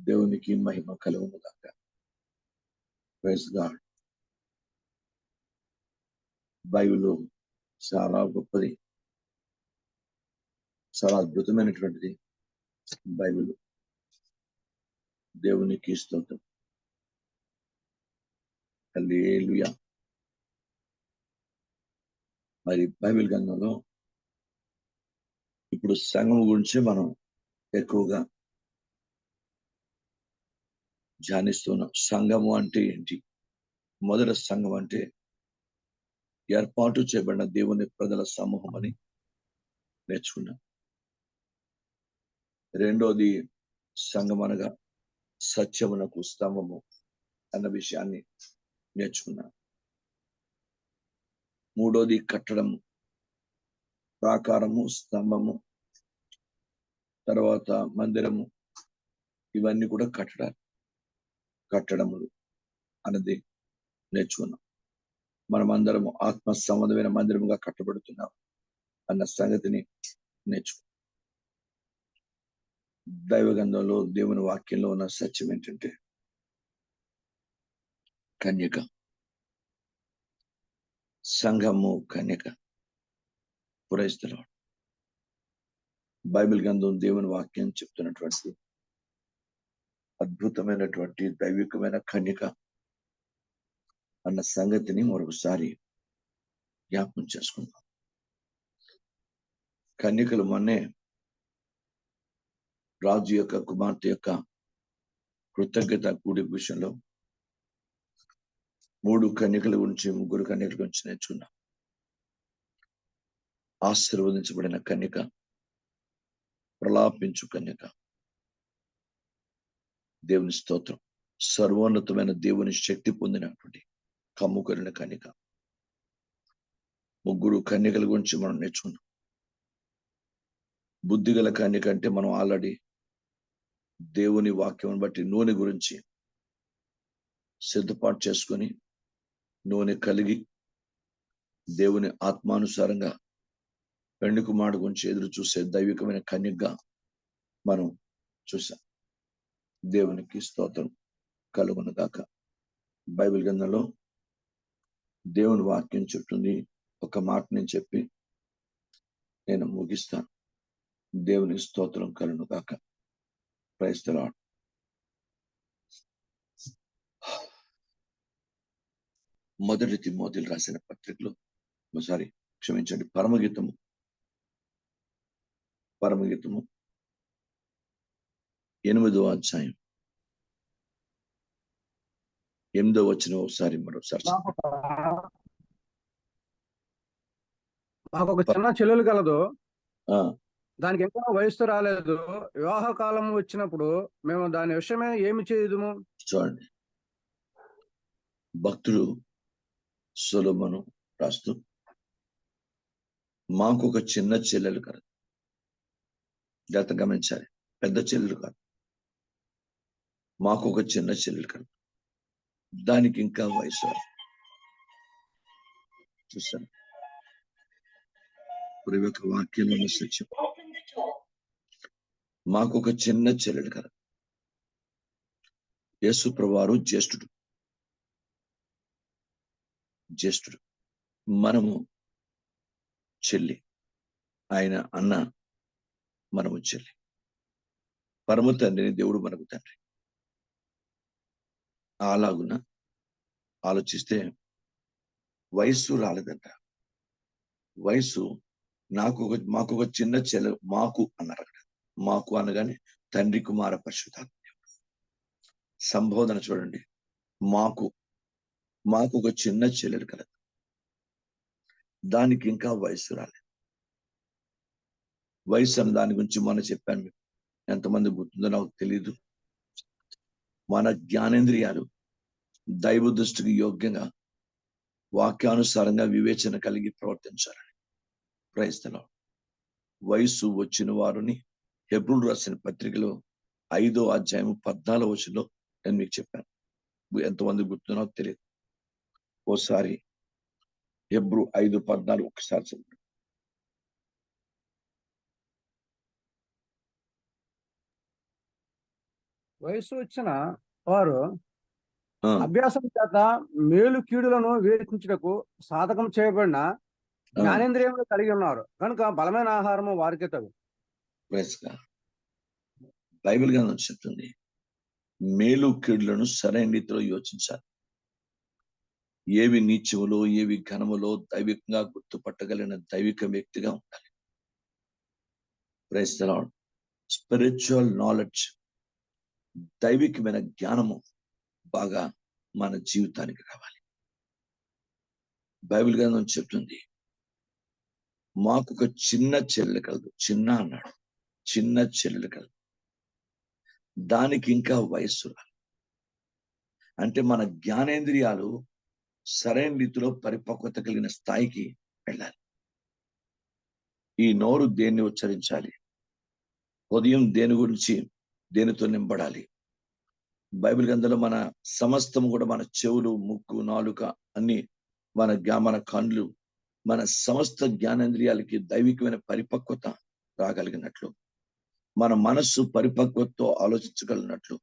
దేవునికి మహిమ కలుగును గాక. Praise God. బైబిల్ చాలా గొప్పది, చాలా అద్భుతమైనటువంటిది. బైబిల్ దేవునికి స్తోత్రం. హల్లెలూయా. మరి బైబిల్ గ్రంథంలో ఇప్పుడు సంఘం గురించి మనం ఎక్కువగా ధ్యానిస్తున్నాం. సంఘము అంటే ఏంటి? మొదట సంఘం అంటే ఏర్పాటు చేయబడిన దేవుని ప్రజల సమూహం అని నేర్చుకున్నాం. రెండోది సంఘం అనగా సత్యమునకు స్తంభము అన్న విషయాన్ని నేర్చుకున్నాం. మూడోది కట్టడము, ప్రాకారము, స్తంభము, తర్వాత మందిరము, ఇవన్నీ కూడా కట్టడములు అన్నది నేర్చుకున్నాం. మనమందరము ఆత్మ సంబంధమైన మందిరముగా కట్టబడుతున్నాం అన్న సంగతిని నేర్చుకున్నాం. దైవగంధంలో దేవుని వాక్యంలో ఉన్న సత్యం ఏంటంటే కన్యక, సంఘము కన్యక. పురైస్తలో బైబిల్ గ్రంథం దేవుని వాక్యం చెప్తున్నటువంటి అద్భుతమైనటువంటి దైవికమైన కన్యక అన్న సంగతిని మరొకసారి జ్ఞాపకం చేసుకుందాం. కన్యకలు మొన్నే రాజు యొక్క కుమార్తె యొక్క కృతజ్ఞత కూడి విషయంలో 3 కన్యకల గురించి 3 కన్యకల గురించి నేర్చుకున్నాం. ఆశీర్వదించబడిన కన్యక, ప్రలాపించు కన్యక, దేవుని స్తోత్రం, సర్వోన్నతమైన దేవుని శక్తి పొందినటువంటి కమ్ముకొనిన కన్యక. 3 కన్యకల గురించి మనం నేర్చుకున్నాం. బుద్ధిగల కన్యక అంటే మనం ఆల్రెడీ దేవుని వాక్యం బట్టి నూనె గురించి సిద్ధపాటు చేసుకొని నూనె కలిగి దేవుని ఆత్మానుసారంగా పెండ్లి కుమారుడు గురించి ఎదురు చూసే దైవికమైన కన్యకగా మనం చూసాం. దేవునికి స్తోత్రం కలుగును గాక. బైబిల్ గ్రంథంలో దేవుని వాక్యం చెప్తుంది. ఒక మాట నేను చెప్పి నేను ముగిస్తాను. దేవునికి స్తోత్రం కలుగును గాక. Praise the lord. మొదటి తిమోతికి రాసిన పత్రికలో క్షమించండి, పరమగీతము 8వ అధ్యాయం 8వ వచనం మరోసారి. మాకు ఒక చిన్న చెల్లెలు కలదు. దానికి ఇంకా వయస్సు రాలేదు. వివాహ కాలం వచ్చినప్పుడు మేము దాని విషయమే ఏమి చేయదుము. చూడండి, భక్తుడు సొలొమోను రాస్తూ, మాకు ఒక చిన్న చెల్లెలు కలదు. జాగ్రత్త గమనించాలి, పెద్ద చెల్లెలు కాదు, మాకు ఒక చిన్న చెల్లెలు కలదు, దానికి ఇంకా వయసు చూసాను. ప్రభు యొక్క వాక్యంలో ఉన్న సత్యం. మాకు ఒక చిన్న చెల్లెలు కలదు. యేసు ప్రభువారు జ్యేష్ఠుడు, మనము చెల్లి, ఆయన అన్న, మనము చెల్లి. పరమ తండ్రిని దేవుడు మనకు తండ్రి. అలాగున ఆలోచిస్తే వయస్సు రాలేదంట. వయసు మాకు ఒక చిన్న చెల్లె, మాకు అన్నారు అక్కడ. మాకు అనగానే తండ్రి కుమార పరిశుద్ధాత్మ సంబోధన చూడండి. మాకు ఒక చిన్న చెల్లెలు కలదు, దానికి ఇంకా వయసు రాలేదు. వయసు అన్న దాని గురించి మొన్న చెప్పాను. ఎంతమంది గుర్తుందో నాకు తెలియదు. మన జ్ఞానేంద్రియాలు దైవ దృష్టికి యోగ్యంగా వాక్యానుసారంగా వివేచన కలిగి ప్రవర్తించాలని. Praise the lord. వయసు వచ్చిన వారిని హెబ్రీయులకు రాసిన పత్రికలో 5వ అధ్యాయం 14వ వచనంలో నేను మీకు చెప్పాను. ఎంతమంది గుర్తుందో నాకు తెలియదు. ఓసారి హెబ్రీ 5:14 ఒకసారి చెప్పండి. వయసు వచ్చిన వారు ఆ, అభ్యాసం చేత మేలు కీడులను వివేచించుటకు సాధకం చేయబడిన ఆ, జ్ఞానేంద్రియములు కలిగి ఉన్నారు కనుక బలమైన ఆహారము వారికి తగు. praise God. బైబిల్ గ్రంథం చెప్తుంది మేలు కీడులను సరైన రీతిలో యోచించాలి. ఏవి నీచములో ఏవి ఘనములో దైవికంగా గుర్తుపట్టగలిగిన దైవిక వ్యక్తిగా ఉండాలి. Praise the Lord. Spiritual knowledge, దైవికమైన జ్ఞానము బాగా మన జీవితానికి రావాలి. బైబిల్ గ్రంథం చెప్తుంది మాకు ఒక చిన్న చెల్లెలు కలదు. చిన్న అన్నాడు, చిన్న చెల్లెలు కలదు, దానికి ఇంకా వయస్సు రాలి. అంటే మన జ్ఞానేంద్రియాలు సరైన రీతిలో పరిపక్వత కలిగిన స్థాయికి వెళ్ళాలి. ఈ నోరు దేన్ని ఉచ్చరించాలి, ఉదయం దేని గురించి దేనితో నింపడాలి. బైబిల్ గ్రంథంలో మన సమస్తము కూడా మన చెవులు, ముక్కు, నాలుక అన్ని మన కళ్ళు, మన సమస్త జ్ఞానేంద్రియాలకి దైవికమైన పరిపక్వత రాగలిగినట్లు, మన మనస్సు పరిపక్వతతో ఆలోచించగలిగినట్లు,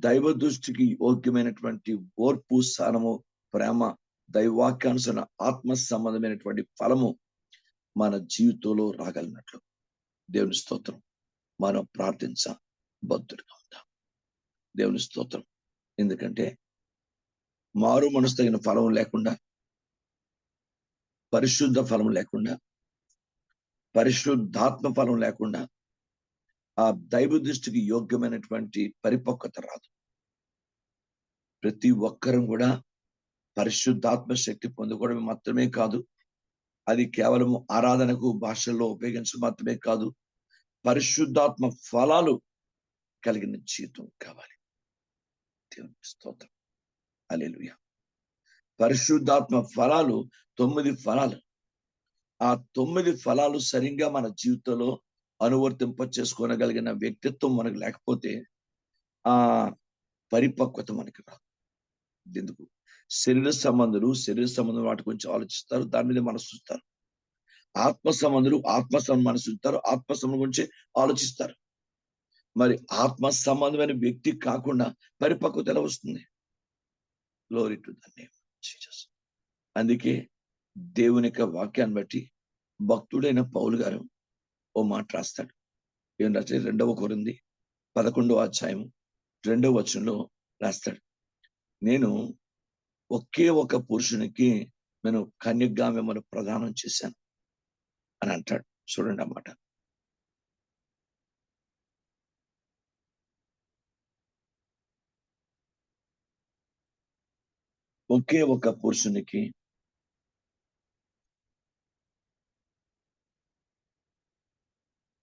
దైవ దృష్టికి యోగ్యమైనటువంటి ఓర్పు, సహనము, ప్రేమ, దైవాక్యానుసరణ, ఆత్మ సంబంధమైనటువంటి ఫలము మన జీవితంలో రాగలిగినట్లు దేవుని స్తోత్రం. మనం ప్రార్థించబద్దులుగా ఉంటాం. దేవుని స్తోత్రం. ఎందుకంటే మారు మనసు తగిన ఫలం లేకుండా, పరిశుద్ధ ఫలం లేకుండా, పరిశుద్ధాత్మ ఫలం లేకుండా ఆ దైవ దృష్టికి యోగ్యమైనటువంటి పరిపక్వత రాదు. ప్రతి ఒక్కరం కూడా పరిశుద్ధాత్మ శక్తి పొందుకోవడం మాత్రమే కాదు, అది కేవలం ఆరాధనకు భాషల్లో ఉపయోగించడం మాత్రమే కాదు, పరిశుద్ధాత్మ ఫలాలు కలిగిన జీవితం కావాలి. దేవుని స్తోత్రం. హల్లెలూయా. పరిశుద్ధాత్మ ఫలాలు 9 ఫలాలు. ఆ 9 ఫలాలు సరిగ్గా మన జీవితంలో అనువర్తింప చేసుకోగలిగిన వ్యక్తిత్వం మనకు లేకపోతే ఆ పరిపక్వత మనకి రాదు. ఎందుకు? శరీర సంబంధం వాటి గురించి ఆలోచిస్తారు, దాని మీద మనసు ఉంచుతారు. ఆత్మ సంబంధం మనసు ఉంచుతారు, ఆత్మ సంబంధం గురించి ఆలోచిస్తారు. మరి ఆత్మ సంబంధమైన వ్యక్తి కాకుండా పరిపక్వత ఎలా వస్తుంది? Glory to the name Jesus. అందుకే దేవుని యొక్క వాక్యాన్ని బట్టి భక్తుడైన పౌలు గారు ఓ మాట రాస్తాడు. ఏం రాస్తే 2 కొరింథీ 11వ అధ్యాయం 2వ వచనంలో రాస్తాడు, నేను ఒకే ఒక పురుషునికి నేను కన్యగా మిమ్మల్ని ప్రదానం చేశాను అని అంటాడు. చూడండి అన్నమాట. ఒకే ఒక పురుషునికి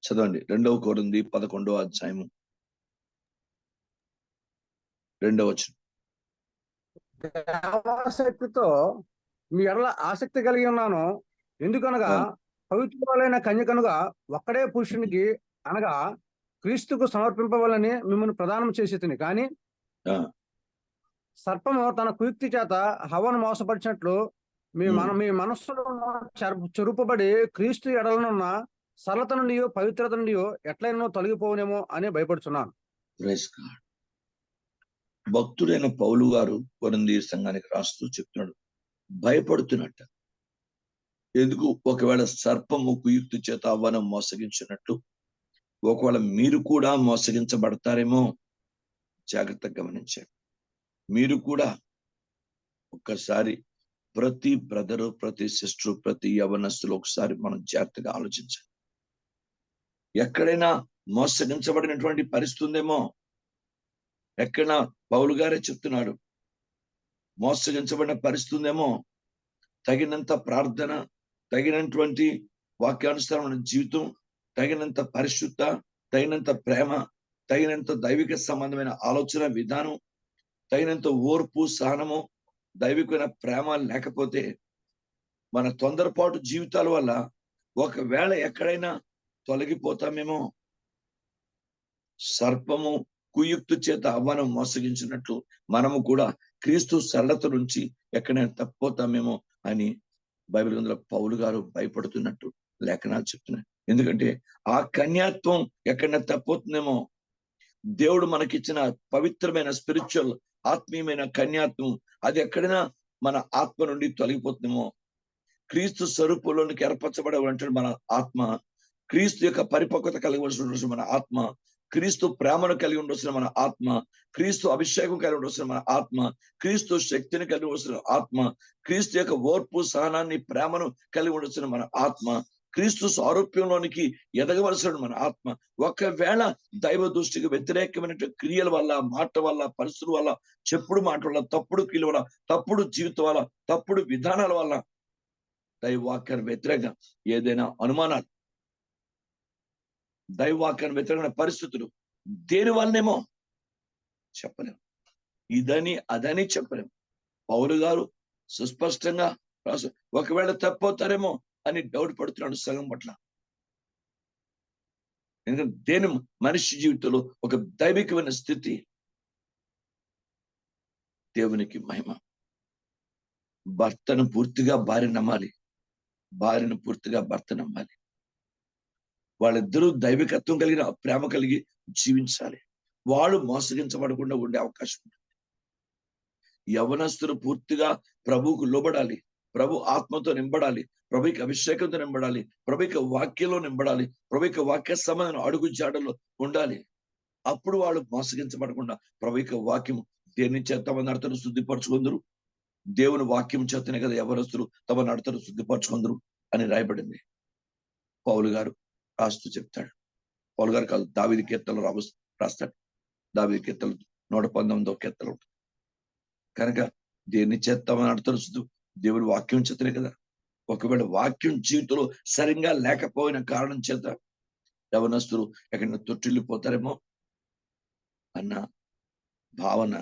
చదవండి. 2వ కొరింథీ 11వ అధ్యాయం 2వ వచనం. దేవాసక్తితో మీ ఎడల ఆసక్తి కలిగి ఉన్నాను. ఎందుకనగా పవిత్రులైన కన్యకనుగా ఒక్కడే పురుషునికి అనగా క్రీస్తుకు సమర్పింపవాలని మిమ్మల్ని ప్రదానం చేసి కానీ సర్పము తన కుయుక్తి చేత హవ్వను మోసపరిచినట్లు మీ మనస్సులో చెరుపబడి క్రీస్తు ఎడలనున్న సరళత నుండి పవిత్రత నుండి ఎట్లయినా తొలగిపోనేమో అని భయపడుచున్నాను. భక్తుడైన పౌలు గారు కొరింథీ సంఘానికి రాస్తూ చెప్తున్నాడు, భయపడుతున్నట్ట. ఎందుకు? ఒకవేళ సర్పము కుయుక్తి చేత హవ్వను మోసగించినట్లు ఒకవేళ మీరు కూడా మోసగించబడతారేమో జాగ్రత్తగా గమనించండి. మీరు కూడా ఒక్కసారి ప్రతి బ్రదరు, ప్రతి సిస్టర్, ప్రతి యవనస్తులు ఒకసారి మనం జాగ్రత్తగా ఆలోచించాలి. ఎక్కడైనా మోసగించబడినటువంటి పరిస్థితి ఉందేమో. ఎక్కడైనా పౌలు గారే చెప్తున్నాడు, మోసగించబడిన పరిస్థితి ఉందేమో. తగినంత ప్రార్థన, తగినటువంటి వాక్యానుసారమైన జీవితం, తగినంత పరిశుద్ధ, తగినంత ప్రేమ, తగినంత దైవిక సంబంధమైన ఆలోచన విధానం, తగినంత ఓర్పు, సహనము, దైవికమైన ప్రేమ లేకపోతే మన తొందరపాటు జీవితాల వల్ల ఒకవేళ ఎక్కడైనా తొలగిపోతామేమో. సర్పము కుయుక్తు చేత హవ్వను మోసగించినట్లు మనము కూడా క్రీస్తు సరళత నుంచి ఎక్కడైనా తప్పిపోతామేమో అని బైబిల్ గ్రంథంలో పౌలు గారు భయపడుతున్నట్టు లేఖనాలు చెప్తున్నాయి. ఎందుకంటే ఆ కన్యాత్వం ఎక్కడైనా తప్పిపోతుందేమో. దేవుడు మనకిచ్చిన పవిత్రమైన స్పిరిచువల్ ఆత్మీయమైన కన్యాత్వం అది ఎక్కడైనా మన ఆత్మ నుండి తొలగిపోతుందేమో. క్రీస్తు స్వరూపంలోనికి ఏర్పరచబడే మన ఆత్మ, క్రీస్తు యొక్క పరిపక్వత కలిగి ఉండవలసిన మన ఆత్మ, క్రీస్తు ప్రేమను కలిగి ఉండవలసిన మన ఆత్మ, క్రీస్తు అభిషేకం కలిగి ఉండవలసిన మన ఆత్మ, క్రీస్తు శక్తిని కలిగి ఉండవలసిన ఆత్మ, క్రీస్తు యొక్క ఓర్పు సహనాన్ని ప్రేమను కలిగి ఉండవలసిన మన ఆత్మ, క్రీస్తు సారూప్యంలోనికి ఎదగవలసిన మన ఆత్మ. ఒకవేళ దైవ దృష్టికి వ్యతిరేకమైన క్రియల వల్ల, మాట వల్ల, పరిస్థితుల వల్ల, చెప్పుడు మాట వల్ల, తప్పుడు క్రియల వల్ల, తప్పుడు జీవితం వల్ల, తప్పుడు విధానాల వల్ల, దైవవాక్యానికి వ్యతిరేకంగా ఏదైనా అనుమానాలు, దైవవాక్యానికి వ్యతిరేకమైన పరిస్థితులు దేని వల్లనేమో చెప్పలేము. ఇదని అదని చెప్పలేము. పౌలు గారు సుస్పష్టంగా ఒకవేళ తప్పవుతారేమో అని డౌట్ పడుతున్నాడు సంఘం పట్ల. ఎందుకంటే దేని మనిషి జీవితంలో ఒక దైవికమైన స్థితి. దేవునికి మహిమ. భర్తను పూర్తిగా భార్య నమ్మాలి, భార్యను పూర్తిగా భర్త నమ్మాలి. వాళ్ళిద్దరూ దైవికత్వం కలిగిన ప్రేమ కలిగి జీవించాలి. వాళ్ళు మోసగించబడకుండా ఉండే అవకాశం ఉంది. యవనస్తులు పూర్తిగా ప్రభువుకు లోబడాలి, ప్రభు ఆత్మతో నింపడాలి, ప్రభుకి అభిషేకంతో నింపడాలి, ప్రభుకి వాక్యంలో నింపడాలి, ప్రభుకి వాక్య సంబంధం అడుగు జాడలో ఉండాలి. అప్పుడు వాళ్ళు మోసగించబడకుండా ప్రభుకి వాక్యం దేని చేత తమ నడతను శుద్ధిపరచుకుందరు, దేవుని వాక్యం చేతనే కదా యవనస్తులు తమ నడతను శుద్ధిపరచుకుందరు అని రాయబడింది. పౌలు గారు రాస్తూ చెప్తాడు. పౌలు గారు కాదు, దావీదు కీర్తనలు రాస్తాడు. దావీదు కీర్తనలు 119వ కీర్తన ఉంటుంది. కనుక దేన్ని చేస్తామని నడతలు దేవుని వాక్యం చేతనే కదా. ఒకవేళ వాక్యం జీవితంలో సరిగ్గా లేకపోయిన కారణం చేత యవనస్తులు ఎక్కడైనా తొట్టిల్లిపోతారేమో అన్న భావన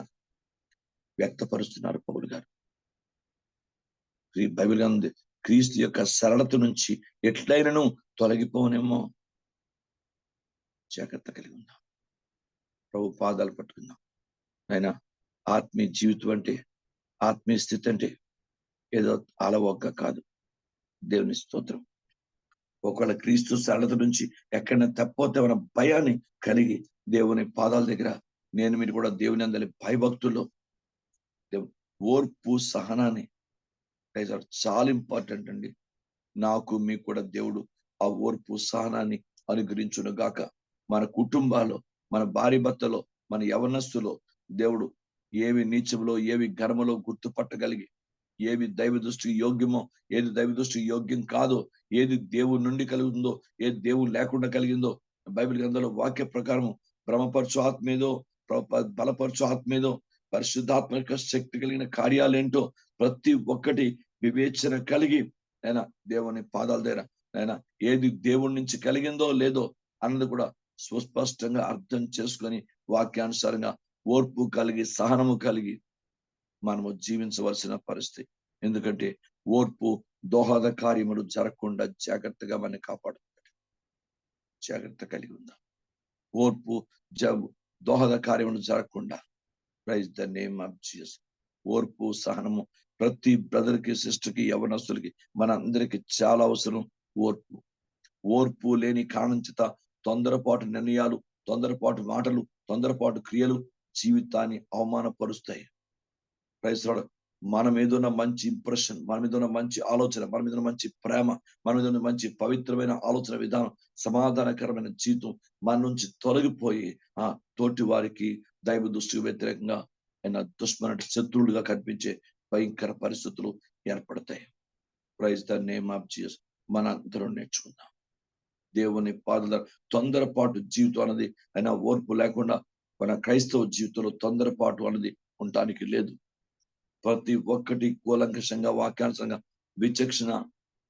వ్యక్తపరుస్తున్నారు పౌలు గారు. బైబిల్ ఉంది, క్రీస్తు యొక్క సరళత నుంచి ఎట్లయినను తొలగిపోనేమో. జాగ్రత్త కలిగి ఉందాం, ప్రభు పాదాలు పట్టుకుందాం. అయినా ఆత్మీయ జీవితం అంటే, ఆత్మీయ స్థితి అంటే ఏదో అలవొక్క కాదు. దేవుని స్తోత్రం. ఒకవేళ క్రీస్తు సరళత నుంచి ఎక్కడైనా తప్పితే మన భయాన్ని కలిగి దేవుని పాదాల దగ్గర నేను మీరు కూడా దేవుని అందరి భయభక్తుల్లో ఓర్పు సహనాన్ని చాలా ఇంపార్టెంట్ అండి. నాకు మీకు కూడా దేవుడు ఆ ఓర్పు సహనాన్ని అనుగ్రహించును గాక. మన కుటుంబాల్లో, మన భార్య భర్తలో, మన యవనస్తులో దేవుడు ఏవి నీచములో, ఏవి ఘనములో గుర్తుపట్టగలిగి, ఏవి దైవ దృష్టికి యోగ్యమో, ఏది దైవ దృష్టికి యోగ్యం కాదో, ఏది దేవుడి నుండి కలిగిందో, ఏది దేవుడు లేకుండా కలిగిందో, బైబిల్ గ్రంథంలో వాక్య ప్రకారం భ్రమపరచు ఆత్మేదో, బలపరచు ఆత్మేదో, పరిశుద్ధాత్మక శక్తి కలిగిన కార్యాలేంటో ప్రతి ఒక్కటి వివేచన కలిగి అయినా దేవుని పాదాల దగ్గర అయినా ఏది దేవుడి నుంచి కలిగిందో లేదో అన్నది కూడా సుస్పష్టంగా అర్థం చేసుకొని వాక్యానుసారంగా ఓర్పు కలిగి సహనము కలిగి మనము జీవించవలసిన పరిస్థితి. ఎందుకంటే ఓర్పు దోహద కార్యములు జరగకుండా జాగ్రత్తగా మనని కాపాడుతుంది. జాగ్రత్త కలిగి ఉందాం. ఓర్పు దోహద కార్యములు జరగకుండా. Praise the name of Jesus. ఓర్పు సహనము ప్రతి బ్రదర్ కి, సిస్టర్ కి, యవనస్తులకి, మన అందరికి చాలా అవసరం. ఓర్పు. ఓర్పు లేని కారణం చేత తొందరపాటు నిర్ణయాలు, తొందరపాటు మాటలు, తొందరపాటు క్రియలు జీవితాన్ని అవమానపరుస్తాయి. Praise lord. మన మీద ఉన్న మంచి ఇంప్రెషన్, మన మీద ఉన్న మంచి ఆలోచన, మన మీద ఉన్న మంచి ప్రేమ, మన మీద ఉన్న మంచి పవిత్రమైన ఆలోచన విధానం, సమాధానకరమైన జీవితం మన నుంచి తొలగిపోయి తోటి వారికి దైవ దృష్టికి వ్యతిరేకంగా ఆయన దుష్మన శత్రువులుగా కనిపించే భయంకర పరిస్థితులు ఏర్పడతాయి. Praise the name of Jesus. మన అందరం నేర్చుకుందాం. దేవుని పాదల తొందరపాటు జీవితం అన్నది అయినా ఓర్పు లేకుండా మన క్రైస్తవ జీవితంలో తొందరపాటు అన్నది ఉండటానికి లేదు. ప్రతి ఒక్కటి కూలంకషంగా, వాక్యానుసంగా, విచక్షణ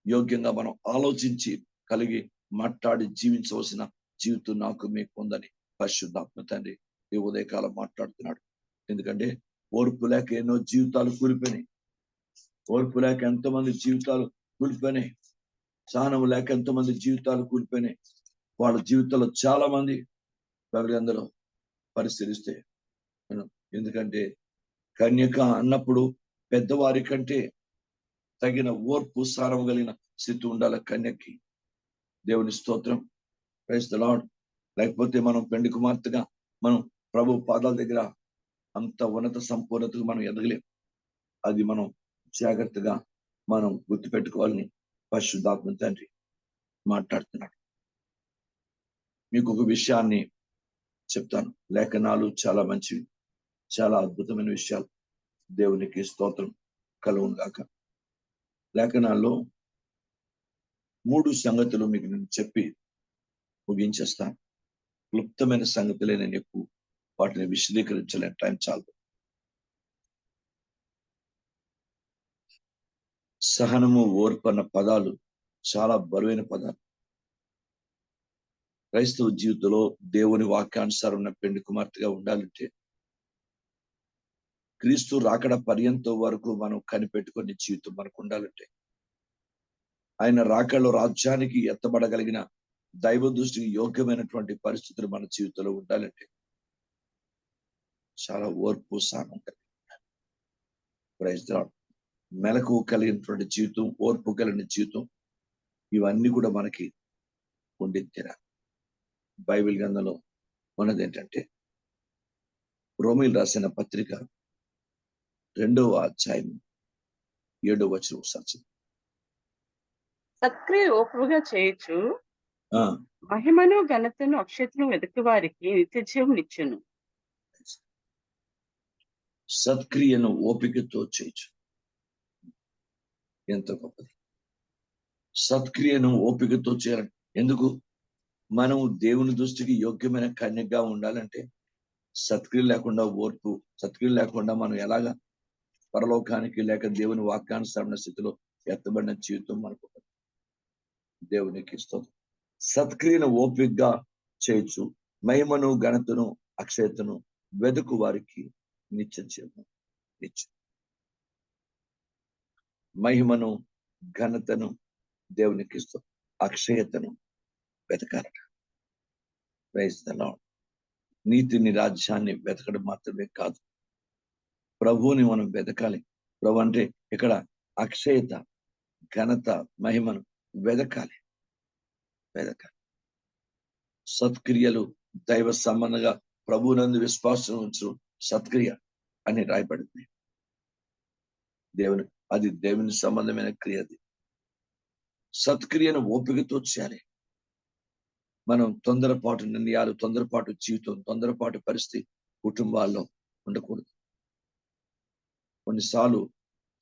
యోగ్యంగా మనం ఆలోచించి కలిగి మాట్లాడి జీవించవలసిన జీవితం నాకు మీకు ఉందని పరిశుద్ధాత్మ తండ్రి ఈ ఉదయకాలం మాట్లాడుతున్నాడు. ఎందుకంటే ఓర్పు లేక ఎన్నో జీవితాలు కూలిపోయినాయి. ఓర్పు లేక ఎంతో మంది జీవితాలు కూలిపోయినాయి. సహనం లేక ఎంతో మంది జీవితాలు కూలిపోయినాయి. వాళ్ళ జీవితంలో చాలా మంది అందరూ పరిశీలిస్తే, ఎందుకంటే కన్యక అన్నప్పుడు పెద్దవారి కంటే తగిన ఓర్పు సారం కలిగిన స్థితి ఉండాలి కన్యకి. దేవుని స్తోత్రం. Praise the Lord. లేకపోతే మనం పెండి కుమార్తెగా మనం ప్రభు పాదాల దగ్గర అంత ఉన్నత సంపూర్ణతకు మనం ఎదగలేం. అది మనం జాగ్రత్తగా మనం గుర్తుపెట్టుకోవాలని పరిశుద్ధాత్మ తండ్రి మాట్లాడుతున్నాడు. మీకు ఒక విషయాన్ని చెప్తాను. లేఖనాలు చాలా మంచివి, చాలా అద్భుతమైన విషయాలు. దేవునికి స్తోత్రం కలుగును గాక. లేఖనాల్లో 3 సంగతులు మీకు నేను చెప్పి ముగించేస్తాను. క్లుప్తమైన సంగతులే, నేను ఎక్కువ వాటిని విశదీకరించలేని టైం చాలు. సహనము, ఓర్పు అన్న పదాలు చాలా బరువైన పదాలు. క్రైస్తవ జీవితంలో దేవుని వాక్యానుసారం ఉన్న పెండి కుమార్తెగా ఉండాలంటే క్రీస్తు రాకడ పర్యంతం వరకు మనం కనిపెట్టుకునే జీవితం మనకు ఉండాలంటే, ఆయన రాకడలో రాజ్యానికి ఎత్తబడగలిగిన దైవ దృష్టికి యోగ్యమైనటువంటి పరిస్థితులు మన జీవితంలో ఉండాలంటే చాలా ఓర్పు, సహనం కలిగి ప్రైజ్ ది లార్డ్. మెలకు కలిగినటువంటి జీవితం, ఓర్పు కలిగిన జీవితం, ఇవన్నీ కూడా మనకి ఉండి తీరాలి. బైబిల్ గ్రంథంలో ఉన్నది ఏంటంటే, రోమీయులు రాసిన పత్రిక 2వ అధ్యాయం 7వ వచనం ఒకసారి. సత్క్రియ ఓపుగా చేయొచ్చు, ఆ, మహిమను ఘనతను అక్షతను వెతుకు వారికి నిత్య జీవనిచ్చును. సత్క్రియను ఓపికతో చేయొచ్చు. ఎంత గొప్పది! సత్క్రియను ఓపికతో చేయాలి. ఎందుకు? మనం దేవుని దృష్టికి యోగ్యమైన కన్యగా ఉండాలంటే సత్క్రియ లేకుండా, ఓర్పు, సత్క్రియ లేకుండా మనం ఎలాగా పరలోకానికి లేక దేవుని వాక్యానుసరణ స్థితిలో ఎత్తబడిన జీవితం మనకు ఉండదు. దేవునికి స్తోత్రం. సత్క్రియను ఓపికగా చేయొచ్చు, మహిమను ఘనతను అక్షయతను వెదుకు వారికి నిత్య జీవం ఇచ్చు. మహిమను ఘనతను దేవునికి ఇస్తూ అక్షయతను వెతకాలట. Praise the Lord. నీతిని, రాజ్యాన్ని వెతకడం మాత్రమే కాదు, ప్రభువుని మనం వెతకాలి. ప్రభు అంటే ఇక్కడ అక్షయత, ఘనత, మహిమను వెతకాలి. సత్క్రియలు దైవ సంబంధంగా ప్రభువునందు విశ్వాసం ఉంచు సత్క్రియ అని రాయబడింది. అది దేవుని సంబంధమైన క్రియది. సత్క్రియను ఓపికతో చేయాలి. మనం తొందరపాటు నిర్ణయాలు, తొందరపాటు జీవితం, తొందరపాటు పరిస్థితి కుటుంబాల్లో ఉండకూడదు. కొన్నిసార్లు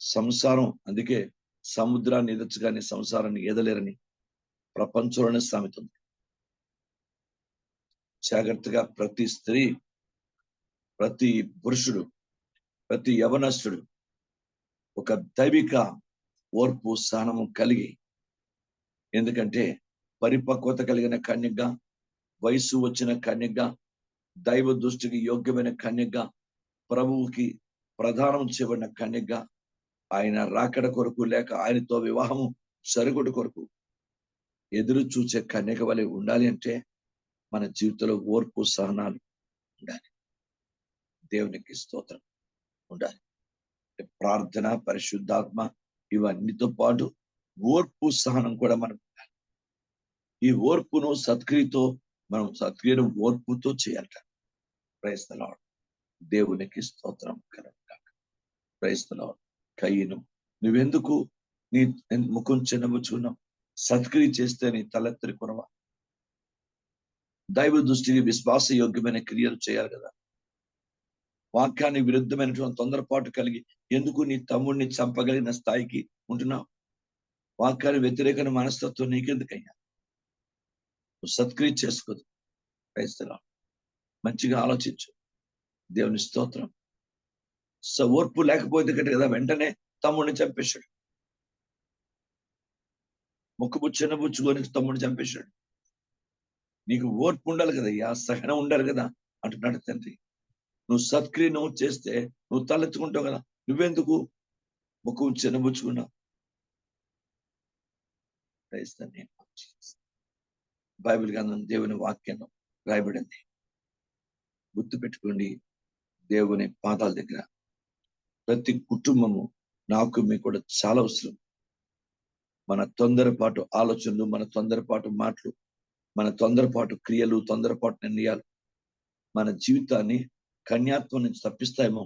సంసారం, అందుకే సముద్రాన్ని ఎదర్చగానే సంసారాన్ని ఎదలేరని ప్రపంచంలోనే సామెత ఉంది. జాగ్రత్తగా ప్రతి స్త్రీ, ప్రతి పురుషుడు, ప్రతి యవనస్తుడు ఒక దైవిక ఓర్పు, సహనము కలిగి, ఎందుకంటే పరిపక్వత కలిగిన కన్యగా, వయసు వచ్చిన కన్యగా, దైవ దృష్టికి యోగ్యమైన కన్యగా, ప్రభువుకి ప్రదానం చేయబడిన కన్యగా, ఆయన రాకడ కొరకు లేక ఆయనతో వివాహము సరుగుడు కొరకు ఎదురు చూచే కన్యక వలె ఉండాలి అంటే మన జీవితంలో ఓర్పు, సహనాలు ఉండాలి. దేవునికి స్తోత్రం ఉండాలి. ప్రార్థన, పరిశుద్ధాత్మ, ఇవన్నీతో పాటు ఓర్పు, సహనం కూడా మనం ఉండాలి. ఈ ఓర్పును సత్క్రియతో, మనం సత్క్రియను ఓర్పుతో చేయాలట. Praise the Lord. దేవునికి స్తోత్రం కలుగుగాక. Praise the Lord. కయ్యను, నువ్వెందుకు నీ ముఖం చిన్నబుచ్చుకున్నావు? సత్క్రియ చేస్తే నీ తలెత్తరి కొనవా? దైవ దృష్టికి విశ్వాస యోగ్యమైన క్రియలు చేయాలి కదా. వాక్యానికి విరుద్ధమైనటువంటి తొందరపాటు కలిగి ఎందుకు నీ తమ్ముడిని చంపగలిగిన స్థాయికి ఉంటున్నావు? వాక్యానికి వ్యతిరేకమైన మనస్తత్వం నీకెందుకయ్యా? నువ్వు సత్క్రియ చేసుకోదు. Praise the Lord. మంచిగా ఆలోచించు. దేవుని స్తోత్రం. ఓర్పు లేకపోతే కదా వెంటనే తమ్ముడిని చంపేశాడు. ముక్కు చిన్నబుచ్చుకొని తమ్ముడిని చంపేశాడు. నీకు ఓర్పు ఉండాలి కదయ్యా, సహనం ఉండాలి కదా అంటున్నాడు తండ్రి. నువ్వు సత్క్రియ నువ్వు చేస్తే నువ్వు తలెత్తుకుంటావు కదా, నువ్వెందుకు ముక్కు చిన్నబుచ్చుకున్నావు? బైబిల్ గ్రంథం దేవుని వాక్యం రాయబడింది. గుర్తు పెట్టుకోండి. దేవుని పాదాల దగ్గర ప్రతి కుటుంబము, నాకు మీకు కూడా చాలా అవసరం. మన తొందరపాటు ఆలోచనలు, మన తొందరపాటు మాటలు, మన తొందరపాటు క్రియలు, తొందరపాటు నిర్ణయాలు మన జీవితాన్ని కన్యాత్వం నుంచి తప్పిస్తాయేమో.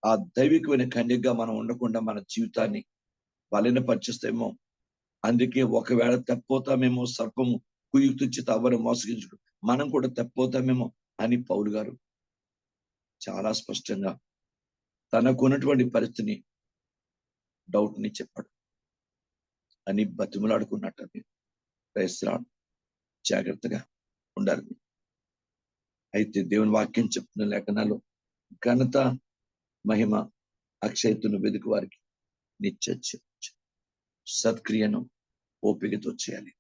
ఆ దైవికమైన కన్యగా మనం ఉండకుండా మన జీవితాన్ని బలహీనపరిచేస్తామేమో. అందుకే ఒకవేళ తప్పిపోతామేమో, సర్పము కుయుక్తిచ్చి తవ్వని మోసగించుకు మనం కూడా తప్పిపోతామేమో అని పౌలు గారు చాలా స్పష్టంగా తనకున్నటువంటి పరిస్థితిని డౌట్ని చెప్పాడు అని బతిమలాడుకున్నట్టు. ప్రయత్నాలు జాగ్రత్తగా ఉండాలి. అయితే దేవుని వాక్యం చెప్తున్న లేఖనాలు ఘనత మహిమ అక్షయతను వెతుకు వారికి నిత్య సత్క్రియను ఓపికతో చేయాలి.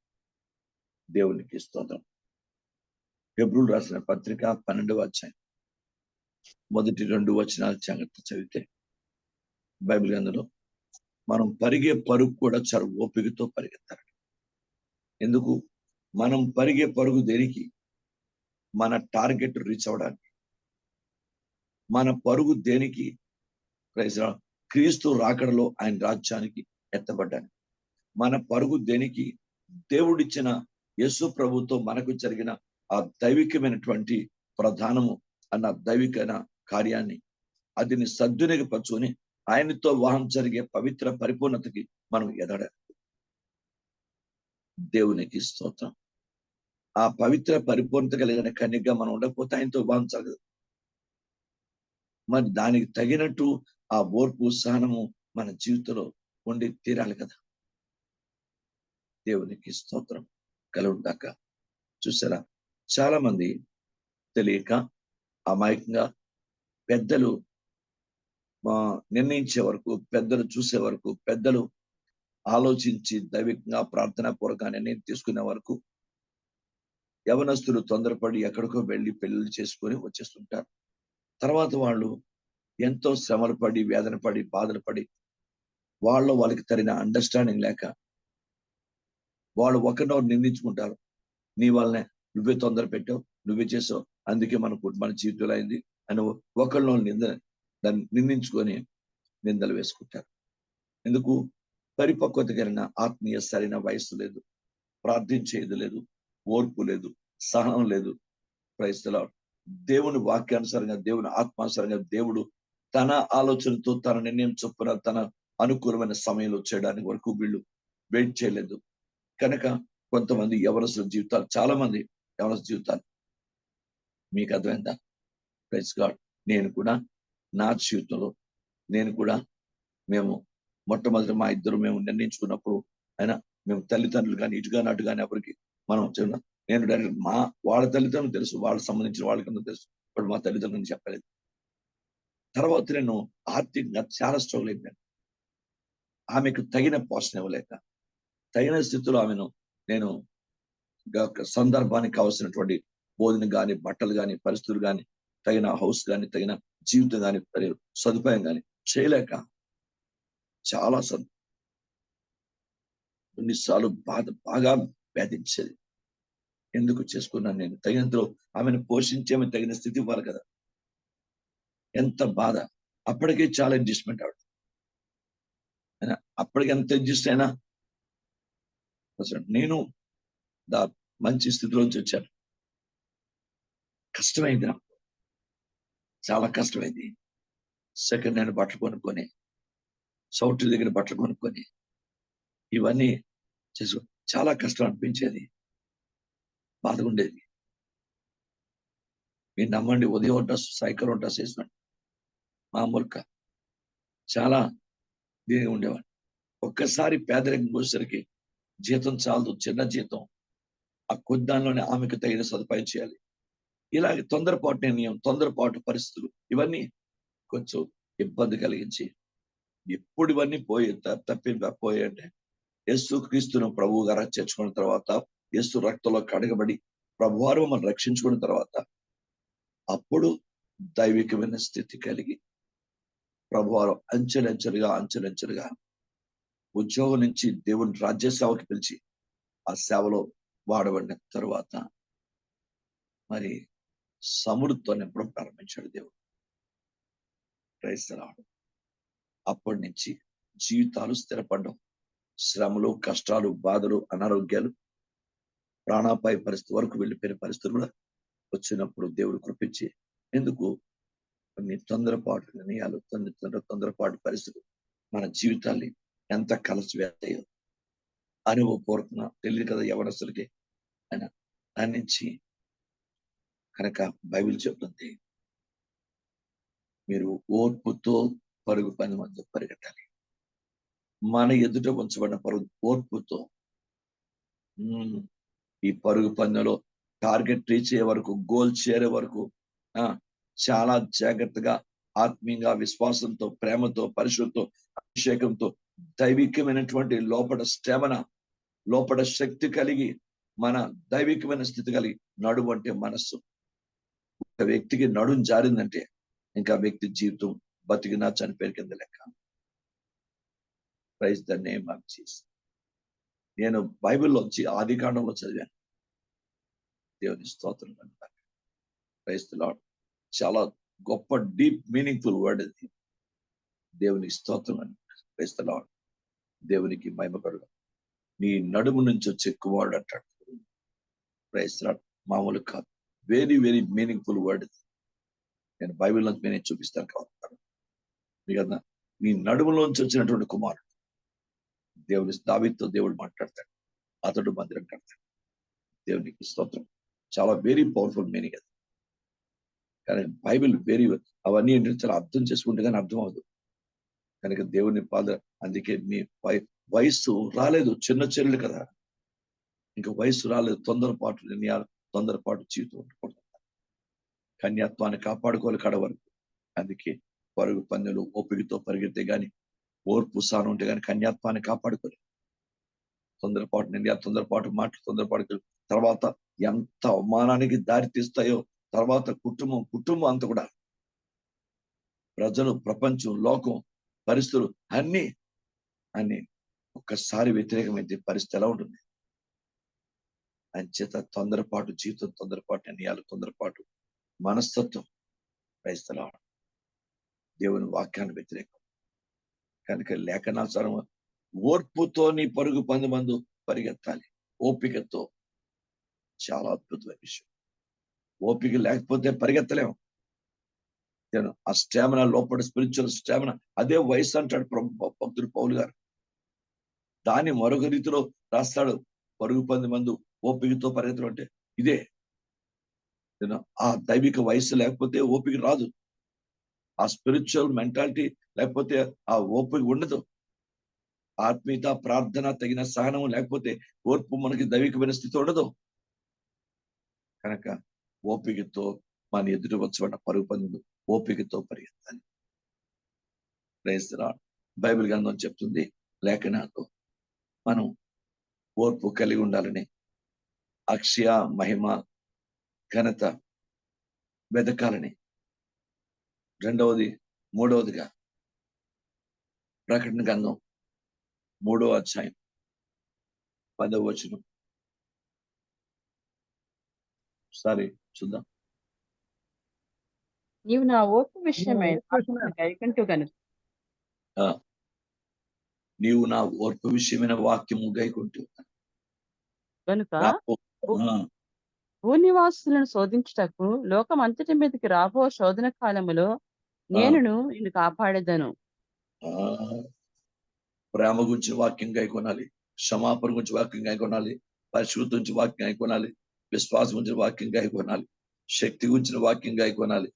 దేవునికి స్తోత్రం. హెబ్రీయులు రాసిన పత్రిక 12వ అధ్యాయం మొదటి 2 వచనాలు జాగ్రత్త చదివితే బైబిల్ గ్రంథంలో మనం పరిగే పరుగు కూడా చాలా ఓపికతో పరిగెత్తాలి. ఎందుకు? మనం పరిగే పరుగు దేనికి? మన టార్గెట్ రీచ్ అవడానికి. మన పరుగు దేనికి? క్రీస్తు రాకడలో ఆయన రాజ్యానికి ఎత్తబడ్డానికి. మన పరుగు దేనికి? దేవుడిచ్చిన యేసు ప్రభుతో మనకు జరిగిన ఆ దైవికమైనటువంటి ప్రధానము అన్న దైవికమైన కార్యాన్ని అదిని సద్వినియోగపరచుకొని ఆయనతో వివాహం జరిగే పవిత్ర పరిపూర్ణతకి మనం ఎదగాలి. దేవునికి స్తోత్రం. ఆ పవిత్ర పరిపూర్ణత కలిగిన కన్యగా మనం ఉండకపోతే ఆయనతో వివాహం జరగదు. మరి దానికి తగినట్టు ఆ ఓర్పు సహనము మన జీవితంలో ఉండి తీరాలి కదా. దేవునికి స్తోత్రం కలుగుగాక. చూసారా, చాలా మంది తెలియక అమాయకంగా పెద్దలు నిర్ణయించే వరకు, పెద్దలు చూసే వరకు, పెద్దలు ఆలోచించి దైవికంగా ప్రార్థనా పూర్వక నిర్ణయం తీసుకునే వరకు యవనస్తులు తొందరపడి ఎక్కడికో వెళ్ళి పెళ్లి చేసుకొని వచ్చేస్తుంటారు. తర్వాత వాళ్ళు ఎంతో శ్రమలు పడి, వేదన పడి, బాధలు పడి, వాళ్ళకి తగిన అండర్స్టాండింగ్ లేక వాళ్ళు ఒకరినొకరు నిందించుకుంటారు. నీ వల్లనే, నువ్వే తొందర పెట్టావు, నువ్వే చేసావు, అందుకే మన జీవితంలో అయింది అని ఒకరినో దాన్ని నిందించుకొని నిందలు వేసుకుంటారు. ఎందుకు? పరిపక్వత కలిగిన ఆత్మీయ సరైన వయస్సు లేదు, ప్రార్థించేది లేదు, ఓర్పు లేదు, సహనం లేదు. Praise the Lord. దేవుని వాక్యానుసారంగా, దేవుని ఆత్మానుసారంగా దేవుడు తన ఆలోచనతో, తన నిర్ణయం చొప్పున, తన అనుకూలమైన సమయంలో చేయడానికి వరకు వీళ్ళు వెయిట్ చేయలేదు. కనుక కొంతమంది యవనస్తుల జీవితాలు, చాలా మంది యవనస్తుల జీవితాలు మీకు అర్థమైందా? Praise God. నేను కూడా నా జీవితంలో మేము మొట్టమొదటి మా ఇద్దరు మేము నిర్ణయించుకున్నప్పుడు అయినా మేము తల్లిదండ్రులు కానీ ఇటు కానీ అటు కానీ ఎవరికి మనం నేను డైరెక్ట్ వాళ్ళ తల్లిదండ్రులు తెలుసు, వాళ్ళకి సంబంధించిన వాళ్ళకన్నా తెలుసు, ఇప్పుడు మా తల్లిదండ్రులను చెప్పలేదు. తర్వాత నేను ఆర్థికంగా చాలా స్ట్రగుల్ అయిపోయాను. ఆమెకు తగిన పోషణ ఇవ్వలేక, తగిన స్థితిలో ఆమెను నేను సందర్భానికి కావాల్సినటువంటి భోజనం కానీ, బట్టలు కానీ, పరిస్థితులు కానీ, తగిన హౌస్ కానీ, తగిన జీవితం కానీ, సదుపాయం కానీ చేయలేక చాలా కొన్నిసార్లు బాగా వేధించేది. ఎందుకు చేసుకున్నాను? నేను తగినంతలో ఆమెను పోషించేమి తగిన స్థితి ఇవ్వాలి కదా. ఎంత బాధ. అప్పటికే చాలా అడ్జస్ట్మెంట్ ఆవిడ. అప్పటికి ఎంత అడ్జస్ట్ అయినా నేను మంచి స్థితిలోంచి వచ్చాను. కష్టమైంది నాకు, చాలా కష్టమైంది. సెకండ్ హ్యాండ్ బట్టలు కొనుక్కొని, సౌట్ దగ్గర బట్టలు కొనుక్కొని, ఇవన్నీ చేసుకో చాలా కష్టం అనిపించేది, బాధగా ఉండేది. మీరు నమ్మండి, ఉదయం డ్రెస్, సాయంకాలం డ్రెస్ వేసినాడు మామూలుగా చాలా దీనిగా ఉండేవాడు. ఒక్కసారి పేదరికం వచ్చేసరికి జీతం చాలదు, చిన్న జీతం, ఆ కొద్ది దానిలోనే ఆమెకు తగిన సదుపాయం చేయాలి. ఇలాగే తొందరపాటు నిర్ణయం, తొందరపాటు పరిస్థితులు, ఇవన్నీ కొంచెం ఇబ్బంది కలిగించి, ఎప్పుడు ఇవన్నీ పోయి అంటే యేసు క్రీస్తును ప్రభువుగా చేర్చుకున్న తర్వాత, యేసు రక్తంలో కడగబడి ప్రభువారు మమ్మల్ని రక్షించుకున్న తర్వాత, అప్పుడు దైవికమైన స్థితి కలిగి ప్రభువారు అంచెలంచెలుగా ఉద్యోగం నుంచి దేవుని రాజ్య సేవకి పిలిచి ఆ సేవలో వాడబడిన తరువాత మరి సముడుతో నింపడం ప్రారంభించాడు దేవుడు. Praise the Lord. అప్పటి నుంచి జీవితాలు స్థిరపడడం, శ్రమలు, కష్టాలు, బాధలు, అనారోగ్యాలు, ప్రాణాపాయ పరిస్థితి వరకు వెళ్ళిపోయిన పరిస్థితులు కూడా వచ్చినప్పుడు దేవుడు కృపించి, ఎందుకు కొన్ని తొందరపాటు నిర్ణయాలు, తొందరపాటు పరిస్థితులు మన జీవితాన్ని ఎంత కలిసివేస్తాయో అనుభవపూర్వకంగా తెలియదు కదా ఎవరసలకి ఆయన దాన్నించి. కనుక బైబిల్ చెప్తుంది, మీరు ఓర్పుతో పరుగు పని మధ్య పరిగెట్టాలి. మన ఎదుట ఉంచబడిన పరుగు ఓర్పుతో. ఈ పరుగు పందెంలో టార్గెట్ రీచ్ అయ్యే వరకు, గోల్ చేరే వరకు చాలా జాగ్రత్తగా, ఆత్మీయంగా, విశ్వాసంతో, ప్రేమతో, పరిశుద్ధతో, అభిషేకంతో, దైవికమైనటువంటి లోపల స్టెమన, లోపల శక్తి కలిగి, మన దైవికమైన స్థితి కలిగి, నడుము అంటే మనస్సు. ఒక వ్యక్తికి నడుం జారిందంటే ఇంకా వ్యక్తి జీవితం బతికినా చనిపోయిన కింద లెక్క. Praise the name of Jesus. నేను బైబిల్లోంచి ఆది కాండంలో చదివాను. దేవుని స్తోత్రం. Praise the Lord. చాలా గొప్ప డీప్ మీనింగ్ఫుల్ వర్డ్ అది. దేవునికి స్తోత్రం అని. Praise the Lord. దేవునికి మహిమ కలుగు. నీ నడుము నుంచి వచ్చే కుమారుడు అంటాడు. Praise the Lord. మామూలు కాదు, వెరీ వెరీ మీనింగ్ఫుల్ వర్డ్ అది. నేను బైబిల్ నుంచి నేను చూపిస్తాను కావాలి మీకు. నీ నడుములోంచి వచ్చినటువంటి కుమారుడు దేవుని దావీదుతో దేవుడు మాట్లాడతాడు, అతడు మందిరం కడతాడు. దేవునికి స్తోత్రం. చాలా వెరీ పవర్ఫుల్ మీనింగ్ అది. కానీ బైబిల్ వెరీ, అవన్నీ ఏంటంటే చాలా అర్థం చేసుకుంటే కానీ అర్థం అవ్వదు. కనుక దేవుని పాద, అందుకే మీ వయస్సు రాలేదు, చిన్న చెల్లెలు కదా, ఇంకా వయస్సు రాలేదు. తొందరపాటు నిర్ణయాలు, తొందరపాటు జీవితం ఉండకూడదు. కన్యాత్వాన్ని కాపాడుకోవాలి కడ వరకు. అందుకే పరుగు పందెలు ఓపికతో పరిగెత్తే గాని, ఓర్పు సానం ఉంటే గాని కన్యాత్వాన్ని కాపాడుకోలేదు. తొందరపాటు నిర్ణయాలు, తొందరపాటు మాటలు, తొందరపాటు తర్వాత ఎంత అవమానానికి దారి తీస్తాయో. తర్వాత కుటుంబం అంతా కూడా, ప్రజలు, ప్రపంచం, లోకం, పరిస్థితులు అన్ని ఒక్కసారి వ్యతిరేకమైతే పరిస్థితి ఎలా ఉంటుంది? అంచేత తొందరపాటు జీవితం, తొందరపాటు నిర్ణయాలు, తొందరపాటు మనస్తత్వం క్రైస్తవ దేవుని వాక్యాన్ని వ్యతిరేకం. కనుక లేఖనానుసారం ఓర్పుతో నీ పరుగు పందెమందు పరిగెత్తాలి, ఓపికతో. చాలా అద్భుతమైన విషయం. ఓపిక లేకపోతే పరిగెత్తలేము. ఆ స్టామినా, లోపల స్పిరిచువల్ స్టామినా, అదే వయసు అంటాడు భక్తుడు పౌలు గారు. దాన్ని మరొక రీతిలో రాస్తాడు, పరుగు పందెమందు ఓపికతో పరిగెత్తడం అంటే ఇదే. ఆ దైవిక వయసు లేకపోతే ఓపిక రాదు. ఆ స్పిరిచువల్ మెంటాలిటీ లేకపోతే ఆ ఓపిక ఉండదు. ఆత్మీయత, ప్రార్థన, తగిన సహనం లేకపోతే ఓర్పు, మనకి దైవికమైన స్థితి ఉండదు. కనుక ఓపికతో మన ఎదురు వచ్చబడిన పరుగు పందెం ఓపికతో పరిగెత్తాలి. Praise the lord. బైబిల్ గ్రంథం చెప్తుంది, లేఖనాలు మనం ఓర్పు కలిగి ఉండాలని, అక్షయ, మహిమ, ఘనత వెతకాలని. మూడవదిగా ప్రకటన గ్రంథం 3వ అధ్యాయం 10వ వచనం ఒకసారి చూద్దాం. నీవు నా ఓర్పు విషయమై గైకొంటూ గనుక నీవు నా ఓర్పు విషయమైన వాక్యము గైకొంటూ భూనివాసులను శోధించుటకు లోకం అంతటి మీదకి రాబో శోధన కాలములో నేను నిన్ను కాపాడేదను. ప్రేమ గురించి వాక్యం గైకొనాలి, క్షమాపణ గురించి వాక్యం గైకొనాలి, పరిశుద్ధి గురించి వాక్యం గైకొనాలి, విశ్వాసం గురించి వాక్యం గైకొనాలి, శక్తి గురించిన వాక్యం గైకొనాలి,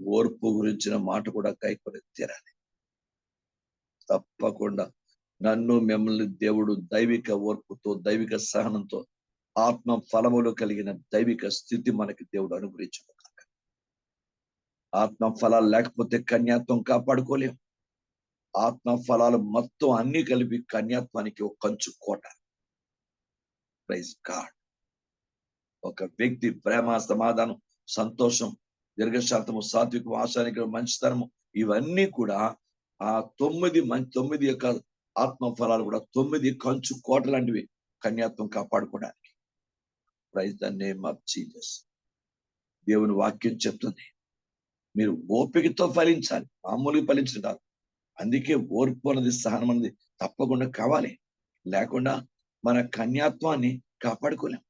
ఓర్పు గురించిన మాట కూడా గైకొని తీరాలి. తప్పకుండా నన్ను మిమ్మల్ని దేవుడు దైవిక ఓర్పుతో, దైవిక సహనంతో, ఆత్మ ఫలములు కలిగిన దైవిక స్థితి మనకి దేవుడు అనుగ్రహించును. ఆత్మ ఫలాలు లేకపోతే కన్యాత్వం కాపాడుకోలేం. ఆత్మ ఫలాలు మొత్తం అన్ని కలిపి కన్యాత్వానికి ఒక కంచు కోట. Praise God. ఒక వ్యక్తి ప్రేమ, సమాధానం, సంతోషం, దీర్ఘశాంతము, సాత్వికం, ఆశానికరం, మంచితనము, ఇవన్నీ కూడా ఆ 9 యొక్క ఆత్మ ఫలాలు కూడా 9 కంచు కోట లాంటివి కన్యాత్వం కాపాడుకోవడానికి. Praise the name of Jesus. దేవుని వాక్యం చెప్తుంది, మీరు ఓపికతో ఫలించాలి, మామూలుగా ఫలించడం కాదు. అందుకే ఓర్పు అనేది, సహనం అనేది తప్పకుండా కావాలి. లేకుండా మన కన్యాత్వాన్ని కాపాడుకోలేం.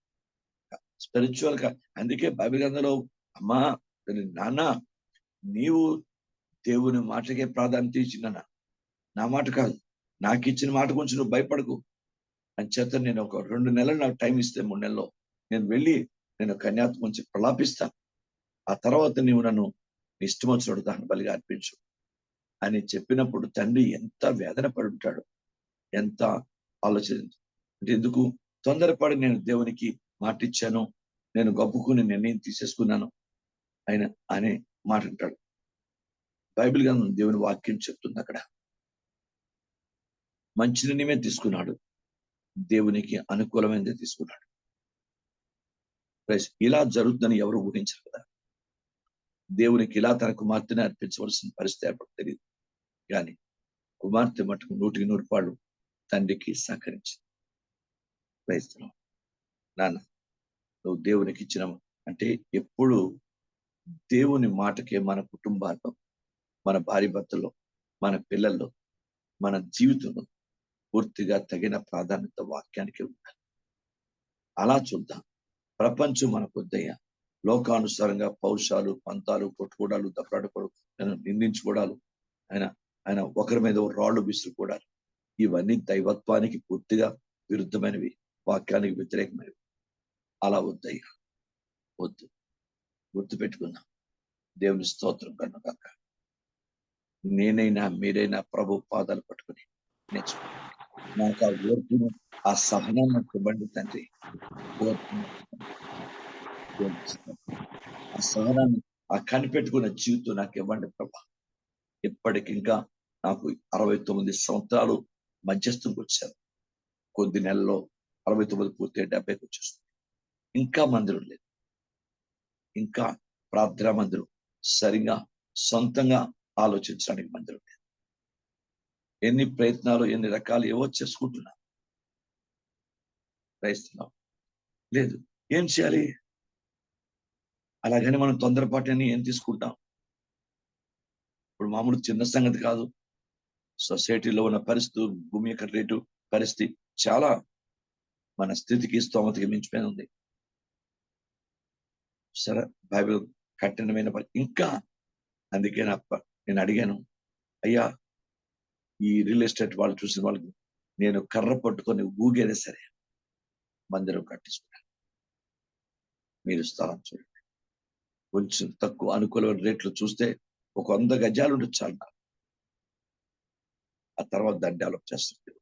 స్పిరిచువల్ గా. అందుకే బైబిల్ గ్రంథంలో అమ్మా నాన్న నీవు దేవుని మాటకే ప్రాధాన్యత ఇచ్చినా, నా మాట కాదు, నాకు ఇచ్చిన మాట గురించి నువ్వు భయపడకు అని చేత నేను ఒక 2 నెలలు నాకు టైం ఇస్తే 3 నెలల్లో నేను వెళ్ళి నేను కన్యాత్మ గురించి ప్రలాపిస్తాను. ఆ తర్వాత నీవు నన్ను ఇష్టం వచ్చినట్టు దహన బలిగా అర్పించు అని చెప్పినప్పుడు తండ్రి ఎంత వేదన పడి ఉంటాడు, ఎంత ఆలోచించు. అంటే ఎందుకు తొందరపడి నేను దేవునికి మాట ఇచ్చాను, నేను గొప్పకుని నిర్ణయం తీసేసుకున్నాను ఆయన అనే మాట అంటాడు. బైబిల్ గ్రంథం దేవుని వాక్యం చెప్తుంది అక్కడ మంచి నిర్ణయమే తీసుకున్నాడు, దేవునికి అనుకూలమైనది తీసుకున్నాడు. ఇలా జరుగుతుందని ఎవరు ఊహించరు కదా. దేవునికి ఇలా తన కుమార్తెని అర్పించవలసిన పరిస్థితి ఏర్పడి తెలియదు, కానీ కుమార్తె మటుకు 100% తండ్రికి సహకరించింది. క్రైస్తవం నాన్న నువ్వు దేవునికి ఇచ్చిన అంటే ఎప్పుడు దేవుని మాటకే మన కుటుంబాల్లో, మన భార్య భర్తల్లో, మన పిల్లల్లో, మన జీవితంలో పూర్తిగా తగిన ప్రాధాన్యత వాక్యానికి ఉండాలి. అలా చూద్దాం. ప్రపంచం మనకు వద్దయ్యా. లోకానుసారంగా పౌరుషాలు, పంతాలు, కొట్టుకోవడాలు, దప్పడాడుకోవడం, నిందించుకోవడాలు, ఆయన ఆయన ఒకరి మీద రాళ్ళు విసురుకోవడాలు, ఇవన్నీ దైవత్వానికి పూర్తిగా విరుద్ధమైనవి, వాక్యానికి వ్యతిరేకమైనవి. అలా వద్దయ్యా, వద్దు. గుర్తు పెట్టుకుందాం. దేవుని స్తోత్రం కనుక నేనైనా మీరైనా ప్రభు పాదాలు పట్టుకుని నేర్చుకో. నాకు ఆ ఓర్పును, ఆ సహనాన్ని ఇవ్వండి తండ్రి. ఓర్పును, ఆ సహనాన్ని, ఆ కనిపెట్టుకున్న జీవితం నాకు ఇవ్వండి ప్రభా. ఇప్పటికింకా నాకు 69 సంవత్సరాలు మధ్యస్థంకి వచ్చారు. కొద్ది నెలల్లో 69 పూర్తి 70కి వచ్చేస్తుంది. ఇంకా మందిరం లేదు, ఇంకా ప్రార్థనా మందిరం సరిగా సొంతంగా ఆలోచించడానికి మందిరం లేదు. ఎన్ని ప్రయత్నాలు, ఎన్ని రకాలు ఏవో చేసుకుంటున్నా, ప్రయత్నం లేదు. ఏం చేయాలి? అలాగని మనం తొందరపాటుని ఏం తీసుకుంటాం? ఇప్పుడు మామూలు చిన్న సంగతి కాదు. సొసైటీలో ఉన్న పరిస్థితి, భూమి యొక్క రేటు, పరిస్థితి చాలా మన స్థితికి స్తోమతకి మించిపోయి ఉంది. సరే, బైబిల్ కఠినమైన ఇంకా. అందుకే నేను అడిగాను, అయ్యా ఈ రియల్ ఎస్టేట్ వాళ్ళు చూసిన వాళ్ళకి నేను కర్ర పట్టుకొని ఊగేదే సరే మందిరం కట్టించుకున్నాను. మీరు స్థలం చూడండి, కొంచెం తక్కువ అనుకూలమైన రేట్లు చూస్తే ఒక 100 గజాలు ఉండొచ్చు చాలు. ఆ తర్వాత దాన్ని డెవలప్ చేస్తుంది.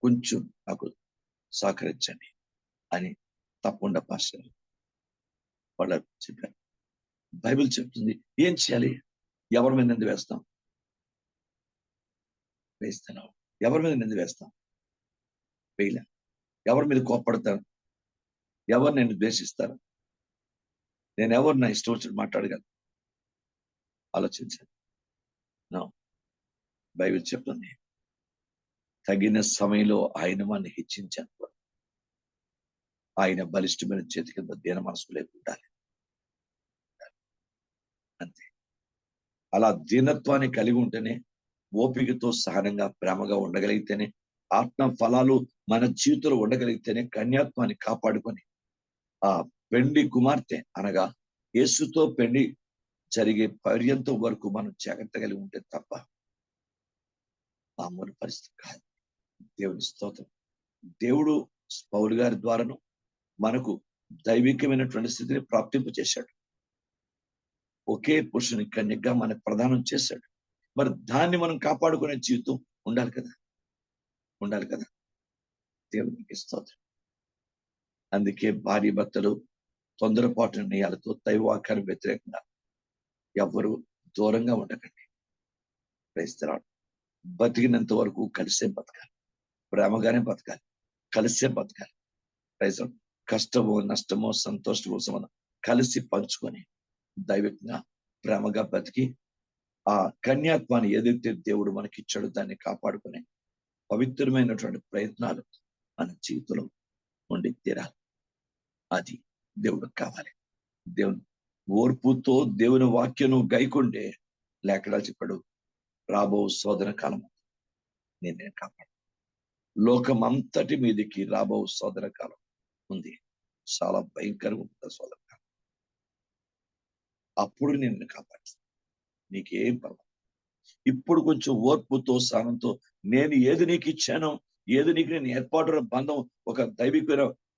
కొంచెం నాకు సహకరించండి అని తప్పకుండా పాస్టర్ వాళ్ళు చెప్పారు. బైబిల్ చెప్తుంది ఏం చేయాలి? ఎవరి మీద నింద వేస్తాం? వేస్తున్నాం. ఎవరి మీద నింద వేస్తాం? వేయలే. ఎవరి మీద కోప్పడతాను? ఎవరు నేను ద్వేషిస్తారు? నేను ఎవరు నా ఇష్టం వచ్చి మాట్లాడగలను? ఆలోచించండి. నా బైబిల్ చెప్తుంది తగిన సమయంలో ఆయన వాడిని హెచ్చించాను. ఆయన బలిష్టమైన చేతి కింద దీన మనసు లేకుండా అంతే. అలా దీనత్వాన్ని కలిగి ఉంటేనే, ఓపికతో సహనంగా ప్రేమగా ఉండగలిగితేనే, ఆత్మ ఫలాలు మన జీవితంలో ఉండగలిగితేనే కన్యాత్వాన్ని కాపాడుకొని ఆ పెండి కుమార్తె అనగా యేసుతో పెండి జరిగే పర్యంతం వరకు మనం జాగ్రత్త కలిగి ఉంటే తప్ప మామూలు పరిస్థితి కాదు. దేవుని స్తోత్రం. దేవుడు పౌలు గారి ద్వారాను మనకు దైవికమైనటువంటి స్థితిని ప్రాప్తింపు చేశాడు. ఒకే పురుషుని కన్యగా మనకు ప్రదానం చేశాడు. మరి దాన్ని మనం కాపాడుకునే జీవితం ఉండాలి కదా, ఉండాలి కదా. దేవునికి స్తోత్రం. అందుకే భార్య భర్తలు తొందరపాటు నిర్ణయాలతో దైవవాక్యానికి వ్యతిరేకంగా ఎవ్వరూ దూరంగా ఉండకండి. క్రైస్తవులు బతికినంత వరకు కలిసే బతకాలి, ప్రేమగానే బతకాలి, కలిసే బతకాలి. క్రైస్తవులు కష్టమో, నష్టమో, సంతోషమో సంబంధం కలిసి పంచుకొని దైవికంగా ప్రేమగా బతికి ఆ కన్యాత్వాన్ని ఏదైతే దేవుడు మనకి ఇచ్చాడో దాన్ని కాపాడుకునే పవిత్రమైనటువంటి ప్రయత్నాలు మన జీవితంలో ఉండి తీరాలి. అది దేవుడికి కావాలి. దేవుని ఓర్పుతో దేవుని వాక్యను గైకుంటే లేఖడా చెప్పాడు, రాబో శోధన కాలం నేను కాపాడు. లోకం అంతటి మీదకి రాబో శోధన కాలం ఉంది. చాలా భయంకరంగా ఉంటుంది సోదరుడా. అప్పుడు నిన్ను కాపాడుతాను, నీకేం పర్వాలేదు. ఇప్పుడు కొంచెం ఓర్పుతో సహనంతో నేను ఏది నీకు ఇచ్చానో, ఏది నీకు నేను ఏర్పాటు బంధం, ఒక దైవిక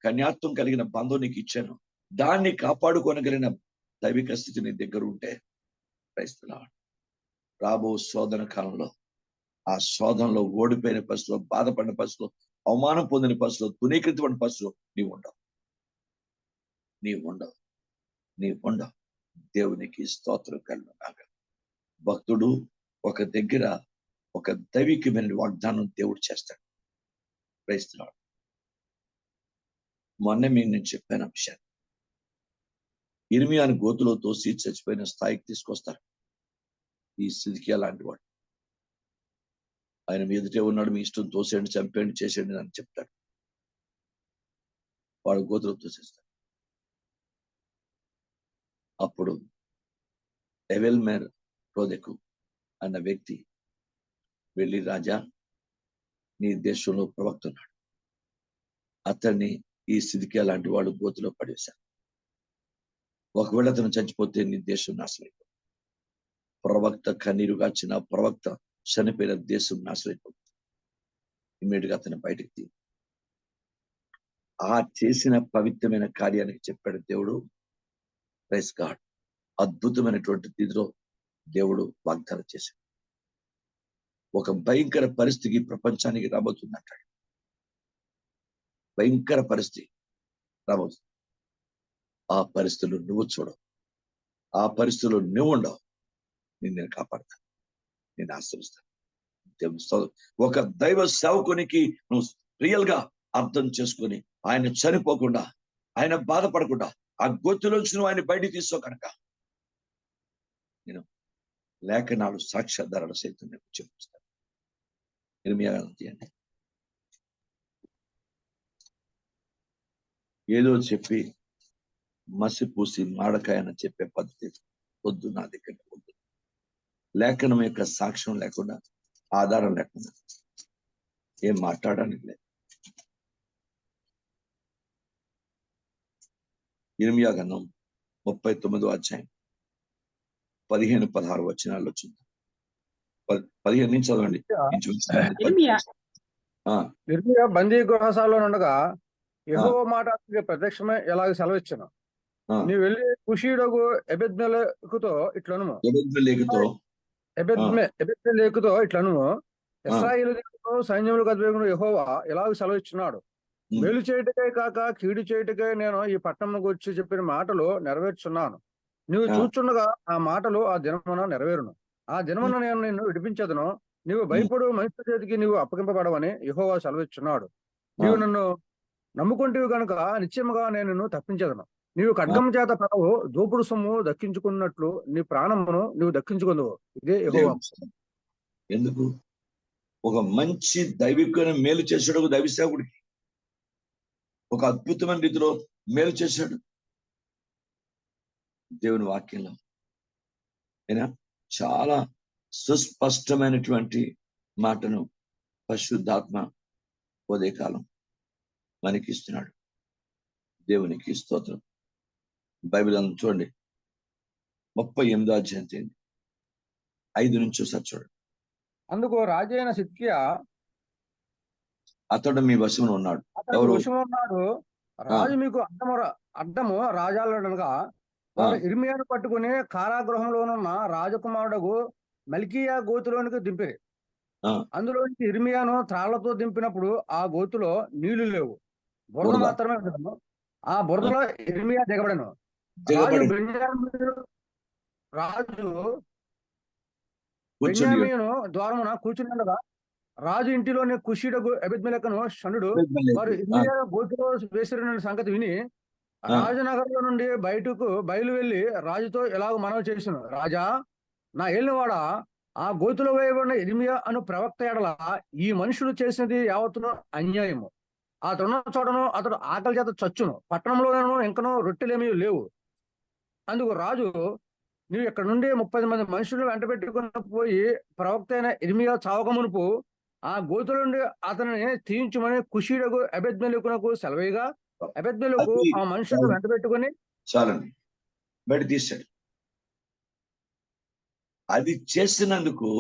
కన్యాత్వం కలిగిన బంధం నీకు ఇచ్చాను, దాన్ని కాపాడుకోనగలిగిన దైవిక స్థితి నీ దగ్గర ఉంటే క్రైస్తవుడు రాబో శోధన కాలంలో, ఆ శోధనలో ఓడిపోయిన పరిస్థితిలో, బాధపడిన పరిస్థితిలో, అవమానం పొందిన పరిస్థితిలో, తునీకరించబడిన పరిస్థితిలో నీవు ఉండవు. దేవునికి స్తోత్రం కలుగును. భక్తుడు ఒక దగ్గర ఒక దైవికమైన వాగ్దానం దేవుడు చేస్తాడు. క్రైస్తవుడు మొన్న మీకు నేను చెప్పాను అంశాన్ని. ఇర్మియాను గోతులో తోసి చచ్చిపోయిన స్థాయికి తీసుకొస్తారు ఈ సిద్కియా లాంటి వాడు. ఆయన మీదటే ఉన్నాడు, మీ ఇష్టం తోసేయండి, చంపేయండి, చేసేయండి అని చెప్తాడు. వాడు గోతులో తోసేస్తాడు. అప్పుడు ఎవెల్మేర్ రోదెకు అన్న వ్యక్తి వెళ్ళి, రాజా, నీ దేశంలో ప్రవక్త ఉన్నాడు, అతన్ని ఈ సిద్కియా లాంటి వాడు గోతులో పడేశాడు. ఒకవేళ అతను చచ్చిపోతే నీ దేశం నాశనం అయిపోతుంది. ప్రవక్త కన్నీరు కాచిన ప్రవక్త చనిపోయిన దేశం నాశనం అయిపోతుంది. ఇమ్మీడియట్ గా అతను బయటకు తీ. ఆ చేసిన పవిత్రమైన కార్యానికి చెప్పాడు దేవుడు. Praise God. అద్భుతమైనటువంటి స్థితిలో దేవుడు వాగ్దానం చేశాడు. ఒక భయంకర పరిస్థితి ప్రపంచానికి రాబోతుంది అంటాడు. భయంకర పరిస్థితి రాబోతుంది. ఆ పరిస్థితులు నువ్వు చూడవు, ఆ పరిస్థితుల్లో నువ్వు ఉండవు. నేను కాపాడతాను, నేను ఆశ్రయిస్తాను. ఒక దైవ సేవకునికి నువ్వు రియల్ గా అర్థం చేసుకొని ఆయన చనిపోకుండా, ఆయన బాధపడకుండా ఆ గొత్తులోంచి నువ్వు ఆయన బయటికి తీసుకో కనుక నేను లేఖనాలు సాక్ష్యాధారాలు సైతం నేను చూపిస్తాను. ఇర్మియా తీయండి. ఏదో చెప్పి మసిపూసి మాడకాయని చెప్పే పద్ధతి వద్దు, నా దగ్గర వద్దు. లేఖనం యొక్క సాక్ష్యం లేకుండా, ఆధారం లేకుండా ఏం మాట్లాడడానికి లేదు. ఇర్మియా గ్రంథం 39వ అధ్యాయం 15-16 వచనాల్లో చూద్దాం. 15 నుంచి చదవండి. ఇర్మియా బందీ గృహశాలలో ఉండగా యెహోవా మాట అతనికి ప్రత్యక్షమై ఎలాగ సెలవిచ్చును. నీవు వెళ్ళి కుషీయుడగు ఎబెద్మెలెకుతో ఇట్లనుము, ఇశ్రాయేలు దేవుడు సైన్యములకు అధిపతియగు యెహోవా ఎలాగ సెలవిచ్చున్నాడు. మేలు చేయుటకై కాక కీడు చేయుటకై నేను ఈ పట్టణంకు వచ్చి చెప్పిన మాటలు నెరవేర్చున్నాను. నువ్వు చూచుండగా ఆ మాటలు ఆ దినమున నెరవేరును. ఆ దినమున నేను నిన్ను విడిపించదును. నీవు భయపడు మనుషుల చేతికి నీవు అప్పగింపబడవని యెహోవా సెలవిచ్చున్నాడు. నీవు నన్ను నమ్ముకుంటేవి కనుక నిశ్చయముగా నేను నిన్ను తప్పించదను. నీవు ఖడ్గం చేత పడవు, దోపుడు సొమ్ము దక్కించుకున్నట్లు నీ ప్రాణమును నీవు దక్కించుకుందువు. ఇదే యెహోవా. ఎందుకు? ఒక మంచి దైవికమైన మేలు చేసాడు దైవ సేవకుడికి. ఒక అద్భుతమైన రీతిలో మేలు చేశాడు. దేవుని వాక్యంలో అయినా చాలా సుస్పష్టమైనటువంటి మాటను పరిశుద్ధాత్మ ఉదయకాలం మనకి ఇస్తున్నాడు. దేవునికి స్తోత్రం. బైబిల్ అంతా చూడండి, 38వ అధ్యాయం 5 నుంచి ఒకసారి చూడండి. అందుకు రాజైన సిద్కియా అతడు మీ వశంలో ఉన్నాడు. ఎవరు వశంలో ఉన్నాడు? రాజు మీకు అడ్డము రాజాలనగా వారు ఇర్మియాను పట్టుకుని కారాగృహంలోనున్న రాజకుమారుడు మల్కీయా గోతులోనికి దింపిరి. అందులోంచి ఇర్మియాను త్రాళ్లతో దింపినప్పుడు ఆ గోతులో నీళ్లు లేవు, బురద మాత్రమే ఉండను. ఆ బురదలో ఇర్మియా దిగబడను. రాజు బెన్యామీను ద్వారమున కూర్చుండగా రాజు ఇంటిలోని కుషీయుడగు ఎబెద్మెలెకును షండు వారు ఇర్మియా గోతులో వేసిరిన సంగతి విని రాజనగరంలో నుండి బయలు వెళ్లి రాజుతో ఎలాగ మనవి చేసిన, రాజా, నా ఏలినవాడ, ఆ గోతులో వేయబడిన ఇర్మియా అను ప్రవక్త ఎడల ఈ మనుషులు చేసినది యావత్తును అన్యాయము. అతడున్న చోటను అతడు ఆకలి చేత చచ్చును, పట్టణంలోనూ ఇంకనూ రొట్టెలేమీ లేవు. అందుకు రాజు, నీవు ఇక్కడ నుండి 30 మంది మనుషులు వెంట పెట్టుకుని పోయి ప్రవక్త అయిన ఇర్మియా చావకమునుపు ఆ గోతుల నుండి అతనిని తీయించుమని కుషీయుడగు ఎబెద్మెలెకునకు సెలవేయగా అబెద్మెలెకు అది ఆ మనుషులను వెంట పెట్టుకుని చాలండి, బయట తీశాడు. అది చేసినందుకు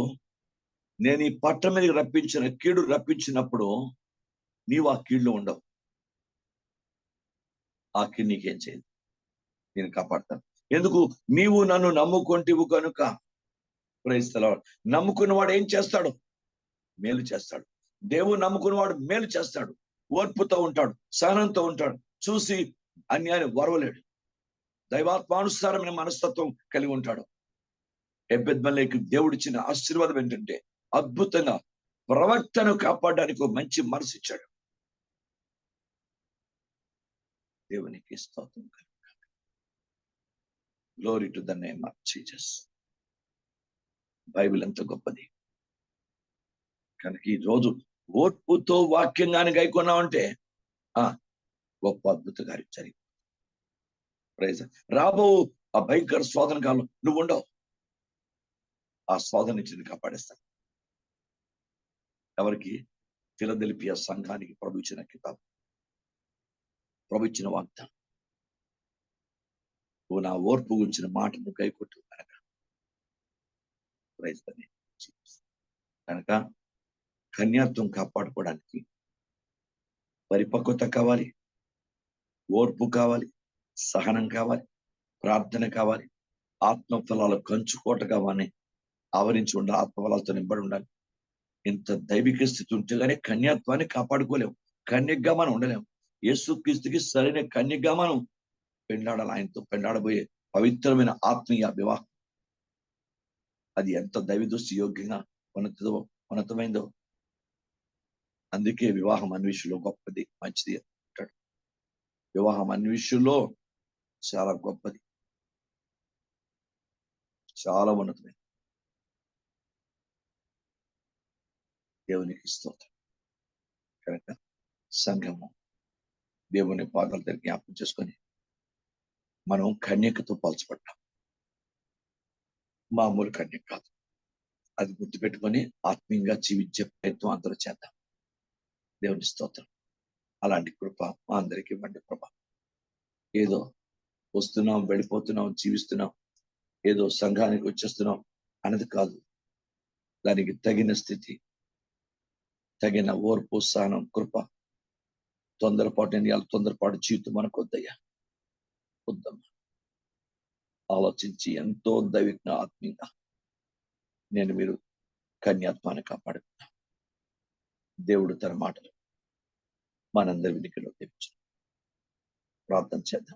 నేను ఈ పట్టణం మీదకి రప్పించిన కీడు రప్పించినప్పుడు నీవు ఆ కీడులో ఉండవు. ఆ కీడు నీకేం చేయదు, నేను కాపాడతాను. ఎందుకు? నీవు నన్ను నమ్ముకొంటివు కనుక. Praise the lord. నమ్ముకున్నవాడు ఏం చేస్తాడు? మేలు చేస్తాడు. దేవుడు నమ్ముకున్నవాడు మేలు చేస్తాడు, ఓర్పుతో ఉంటాడు, సహనంతో ఉంటాడు, చూసి అన్యాయం వరవలేడు, దైవాత్మానుసారమైన మనస్తత్వం కలిగి ఉంటాడు. ఎబెద్మెలెకు దేవుడిచ్చిన ఆశీర్వాదం ఏంటంటే అద్భుతంగా ప్రవక్తను కాపాడడానికి ఒక మంచి మనసు ఇచ్చాడు. దేవునికి స్తోత్రం. Glory to the name of Jesus. Bible ఎంత గొప్పది కనుక ఈ రోజు ఓర్పుతో వాక్యంగానే గైకొన్నామంటే గొప్ప అద్భుత కార్యం జరిగింది. ప్రైజ్. రాబో ఆ భయంకర శోధన కాలం నువ్వు ఉండవు. ఆ శోధన నుంచి కాపాడేస్తాను. ఎవరికి? ఫిలదెల్ఫియా సంఘానికి ప్రభు ఇచ్చిన కితాబు, ప్రభు ఇచ్చిన వాగ్దానం. నువ్వు నా ఓర్పు గురించిన మాటను గైకొట్టు కనుక. ప్రైజ్ కనుక కన్యాత్వం కాపాడుకోవడానికి పరిపక్వత కావాలి, ఓర్పు కావాలి, సహనం కావాలి, ప్రార్థన కావాలి, ఆత్మ ఫలాలు కంచుకోట కావాలి, ఆవరించి ఉండాలి, ఆత్మఫలాలతో నింబడి ఉండాలి. ఇంత దైవిక స్థితి ఉంటే కానీ కన్యాత్వాన్ని కాపాడుకోలేము, కన్యగా మనం ఉండలేము. యేసుక్రీస్తుకి సరైన కన్యగా మనం పెండాడాలి. ఆయనతో పెండాడబోయే పవిత్రమైన ఆత్మీయ వివాహం అది ఎంత దైవదృష్టి యోగ్యంగా ఉన్నతమైందో. అందుకే వివాహం అన్ని విషయంలో గొప్పది, మంచిది అంటాడు. వివాహం అన్ని విషయంలో చాలా గొప్పది, చాలా ఉన్నతమైనది. దేవునికి స్తోత్రం. కనుక సంఘము దేవుని పాదాల దగ్గర జ్ఞాపకం చేసుకొని మనం కన్యకతో పోల్చబడ్డాం. మామూలు కన్యక కాదు. అది గుర్తుపెట్టుకొని ఆత్మీయంగా జీవించే ప్రయత్నం అందరూ చేద్దాం. దేవుని స్తోత్రం. అలాంటి కృప మా అందరికీ ఇవ్వండి ప్రభా. ఏదో వస్తున్నాం, వెళ్ళిపోతున్నాం, జీవిస్తున్నాం, ఏదో సంఘానికి వచ్చేస్తున్నాం అనేది కాదు. దానికి తగిన స్థితి, తగిన ఓర్పు, సహనం, కృప. తొందరపాటు జీవితం మనకు వద్దయ్యా, వద్దమ్మా. ఆలోచించి ఎంతో దైవిక ఆత్మీయంగా నేను మీరు కన్యాత్వాన్ని కాపాడుతున్నా. దేవుడు తన మాటలు మనందరి వినికిలో తెచ్చు. ప్రార్థన చేద్దాం.